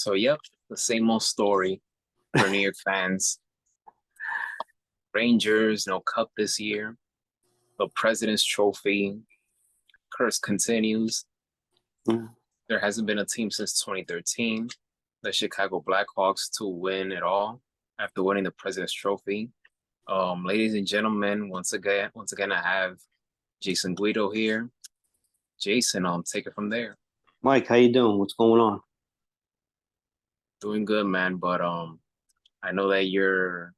Yep, the same old story for New York fans. Rangers, no cup this year. The President's Trophy curse continues. Mm. There hasn't been a team since 2013, the Chicago Blackhawks, to win it all after winning the President's Trophy. Ladies and gentlemen, once again, I have Jason Guido here. Jason, take it from there. Mike, how you doing? What's going on? Doing good, man, but I know that you're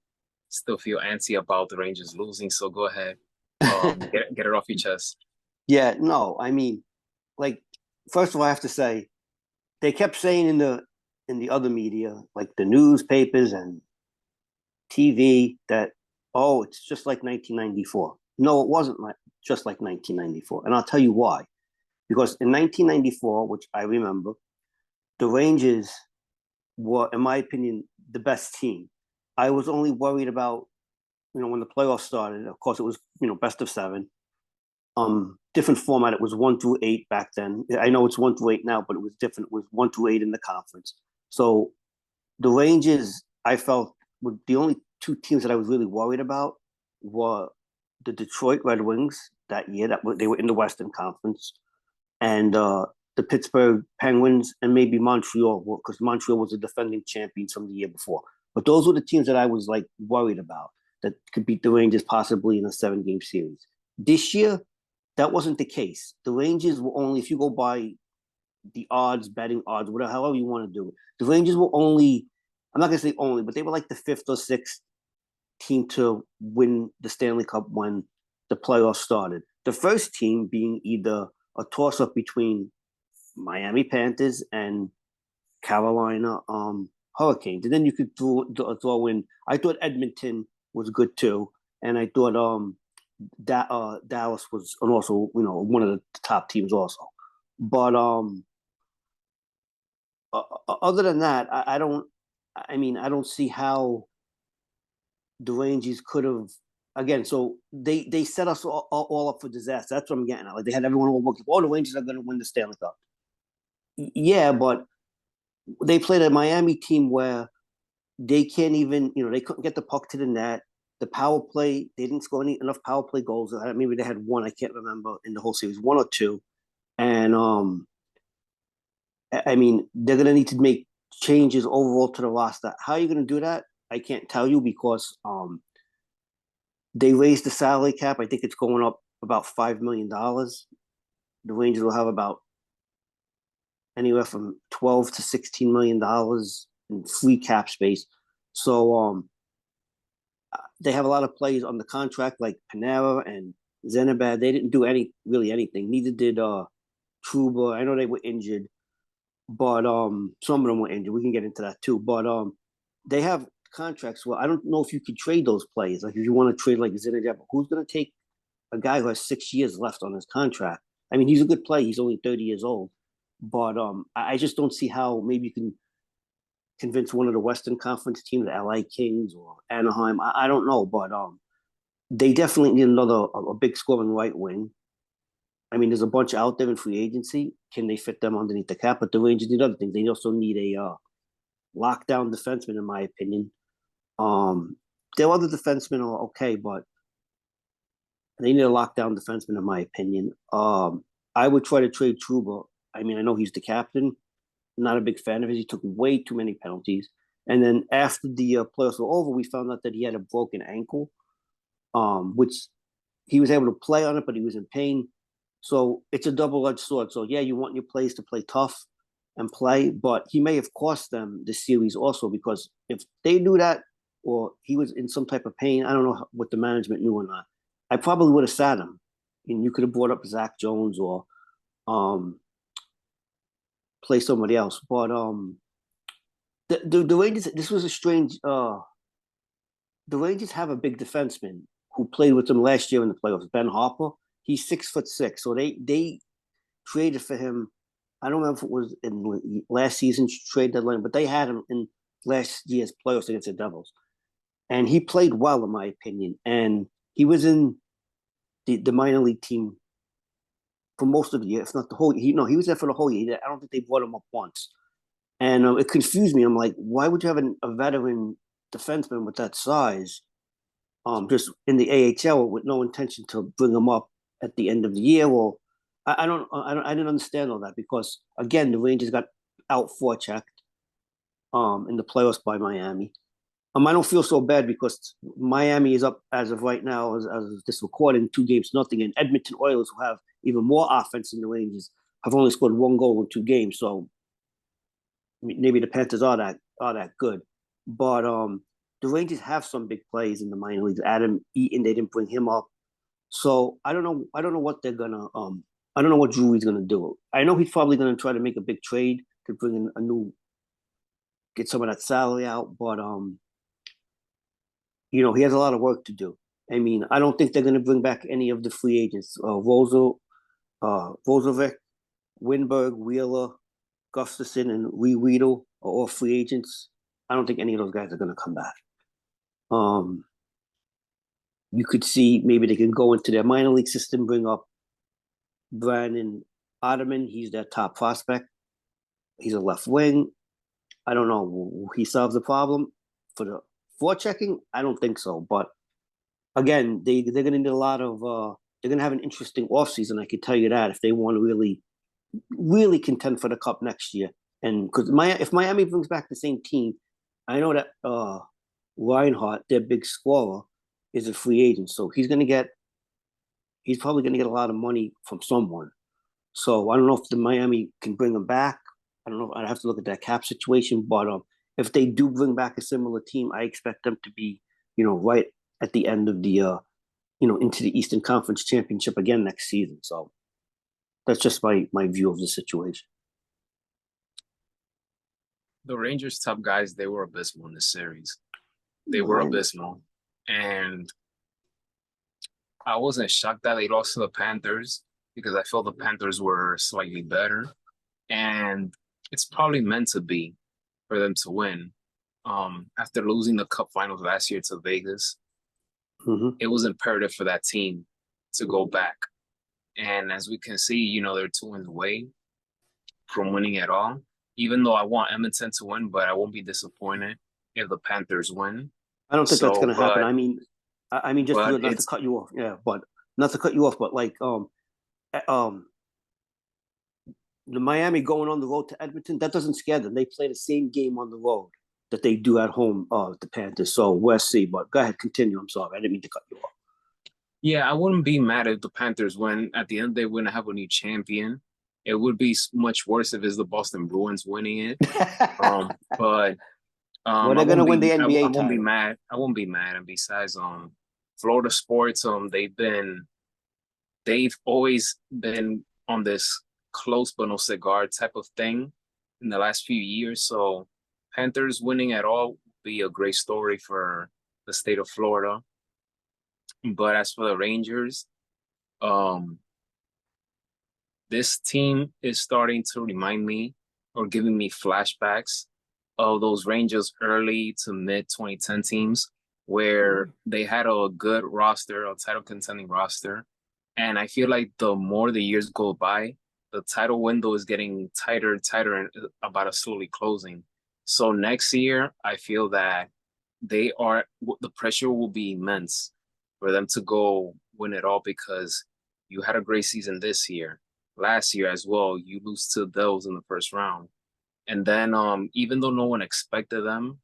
still feel antsy about the Rangers losing, so go ahead. Get it off your chest. Yeah, no, I mean, like, first of all, I have to say, they kept saying in the other media, like the newspapers and TV, that it's just like 1994. No, it wasn't like just like 1994, and I'll tell you why. Because in 1994, which I remember, the Rangers were, in my opinion, the best team. I was only worried about, when the playoffs started. Of course, it was best of seven. Different format. It was 1 through 8 back then. I know it's 1 through 8 now, but it was different. It was 1 through 8 in the conference. So the Rangers, I felt, were the only two teams that I was really worried about were the Detroit Red Wings that year. They were in the Western Conference, and the Pittsburgh Penguins, and maybe Montreal, because Montreal was the defending champions from the year before. But those were the teams that I was like worried about that could beat the Rangers possibly in a 7-game series. This year, that wasn't the case. The Rangers were only, if you go by the odds, betting odds, whatever, however you want to do it, the Rangers were only, I'm not going to say only, but they were like the fifth or sixth team to win the Stanley Cup when the playoffs started. The first team being either a toss-up between Miami Panthers and Carolina Hurricanes. And then you could throw in, I thought Edmonton was good too. And I thought Dallas was also, one of the top teams also. But other than that, I don't see how the Rangers could have, again, so they set us all up for disaster. That's what I'm getting at. Like, they had everyone all working. The Rangers are going to win the Stanley Cup. Yeah, but they played a Miami team where they can't even, they couldn't get the puck to the net. The power play, they didn't score enough power play goals. Maybe they had one, I can't remember, in the whole series, one or two. And they're going to need to make changes overall to the roster. How are you going to do that? I can't tell you, because they raised the salary cap. I think it's going up about $5 million. The Rangers will have about anywhere from 12 to $16 million in free cap space. So they have a lot of players on the contract, like Panera and Zenabad. They didn't do really anything. Neither did Trouba. I know they were injured, but some of them were injured. We can get into that too. But they have contracts. Well, I don't know if you could trade those players. Like, if you want to trade like Zenabad, who's going to take a guy who has 6 years left on his contract? I mean, he's a good player. He's only 30 years old. But I just don't see how maybe you can convince one of the Western Conference teams, the LA Kings or Anaheim. I don't know, but they definitely need a big scoring right wing. I mean, there's a bunch out there in free agency. Can they fit them underneath the cap? But the Rangers need other things. They also need a lockdown defenseman, in my opinion. Their other defensemen are okay, but they need a lockdown defenseman, in my opinion. I would try to trade Trouba. I mean, I know he's the captain. Not a big fan of his. He took way too many penalties. And then after the playoffs were over, we found out that he had a broken ankle, which he was able to play on it, but he was in pain. So it's a double-edged sword. So, yeah, you want your players to play tough and play, but he may have cost them the series also, because if they knew that, or he was in some type of pain, I don't know what the management knew or not, I probably would have sat him. And you could have brought up Zach Jones or play somebody else. But the Rangers, this was a strange. The Rangers have a big defenseman who played with them last year in the playoffs, Ben Harper. He's 6'6", so they traded for him. I don't remember if it was in last season's trade deadline, but they had him in last year's playoffs against the Devils, and he played well, in my opinion. And he was in the minor league team for most of the year, if not the whole year. He was there for the whole year. I don't think they brought him up once. And it confused me. I'm like, why would you have a veteran defenseman with that size, just in the AHL with no intention to bring him up at the end of the year? Well, I didn't understand all that because again, the Rangers got out forechecked in the playoffs by Miami. I don't feel so bad because Miami is up as of right now, as this recording, 2-0, and Edmonton Oilers, who have even more offense than the Rangers, have only scored 1 goal in 2 games. So maybe the Panthers are that good, but the Rangers have some big plays in the minor leagues. Adam Eaton, they didn't bring him up, so I don't know. I don't know what they're gonna. I don't know what Drew's gonna do. I know he's probably gonna try to make a big trade to bring in a new, get some of that salary out, but he has a lot of work to do. I mean, I don't think they're gonna bring back any of the free agents. Vozovic, Winberg, Wheeler, Gustafson, and Guido are all free agents. I don't think any of those guys are going to come back. Um, you could see maybe they can go into their minor league system, bring up Brandon Ottoman. He's their top prospect. He's a left wing. I don't know. Will he solve the problem for the forechecking? I don't think so. But again, they're going to need a lot of. They're going to have an interesting offseason. I can tell you that if they want to really contend for the cup next year. And because if Miami brings back the same team, I know that Reinhardt, their big scorer, is a free agent, so he's probably gonna get a lot of money from someone. So I don't know if the Miami can bring him back. I don't know. I'd have to look at that cap situation, but if they do bring back a similar team, I expect them to be, right at the end of the, into the Eastern Conference Championship again next season. So that's just my view of the situation. The Rangers' top guys, they were abysmal in this series. They were Right. abysmal. And I wasn't shocked that they lost to the Panthers because I felt the Panthers were slightly better. And it's probably meant to be for them to win. After losing the Cup Finals last year to Vegas, Mm-hmm. it was imperative for that team to go back. And as we can see, they're 2 wins away from winning it all. Even though I want Edmonton to win, but I won't be disappointed if the Panthers win. I don't think that's So, going to happen. I mean, just but not to it's cut you off, yeah, but not to cut you off, but like the Miami going on the road to Edmonton, that doesn't scare them. They play the same game on the road that they do at home, the Panthers. So we'll see. But go ahead, continue. I'm sorry, I didn't mean to cut you off. yeah, I wouldn't be mad if the Panthers win. At the end, they wouldn't have a new champion. It would be much worse if it's the Boston Bruins winning it. But Well, I they're going to won't win the I NBA won't be title. mad. I won't be mad. And besides, Florida sports, they've always been on this close but no cigar type of thing in the last few years. So Panthers winning at all would be a great story for the state of Florida. But as for the Rangers, um, this team is starting to remind me or giving me flashbacks of those Rangers early to mid 2010 teams where they had a good roster, a title contending roster. And I feel like the more the years go by, the title window is getting tighter and tighter and about to slowly closing. So next year, I feel that the pressure will be immense for them to go win it all because you had a great season this year. Last year as well, you lose to those in the first round. And then even though no one expected them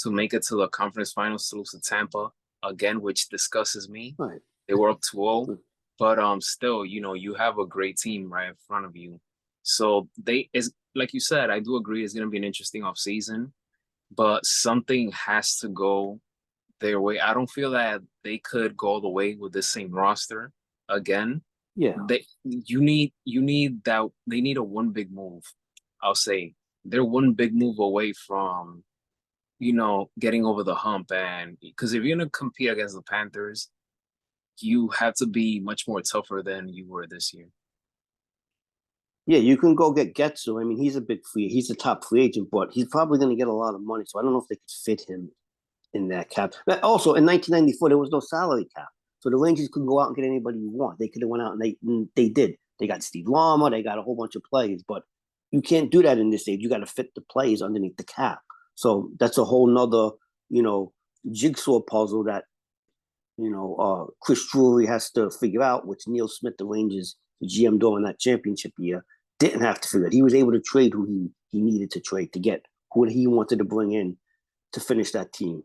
to make it to the conference finals to lose to Tampa again, which disgustes me. Right. They were up 2-0, but still, you have a great team right in front of you. So they is like you said, I do agree it's gonna be an interesting offseason, but something has to go their way. I don't feel that they could go all the way with the same roster again. Yeah. You need that they need a one big move. I'll say they're one big move away from, getting over the hump. And because if you're gonna compete against the Panthers, you have to be much more tougher than you were this year. Yeah, you can go get Getsu. I mean, he's a top free agent, but he's probably going to get a lot of money. So I don't know if they could fit him in that cap. But also in 1994, there was no salary cap, so the Rangers could go out and get anybody you want. They could have went out and they did. They got Steve Lama, they got a whole bunch of players, but you can't do that in this age. You got to fit the players underneath the cap. So that's a whole nother, jigsaw puzzle that, Chris Drury has to figure out, which Neil Smith, the Rangers GM during that championship year, didn't have to figure out. He was able to trade who he needed to trade to get who he wanted to bring in to finish that team.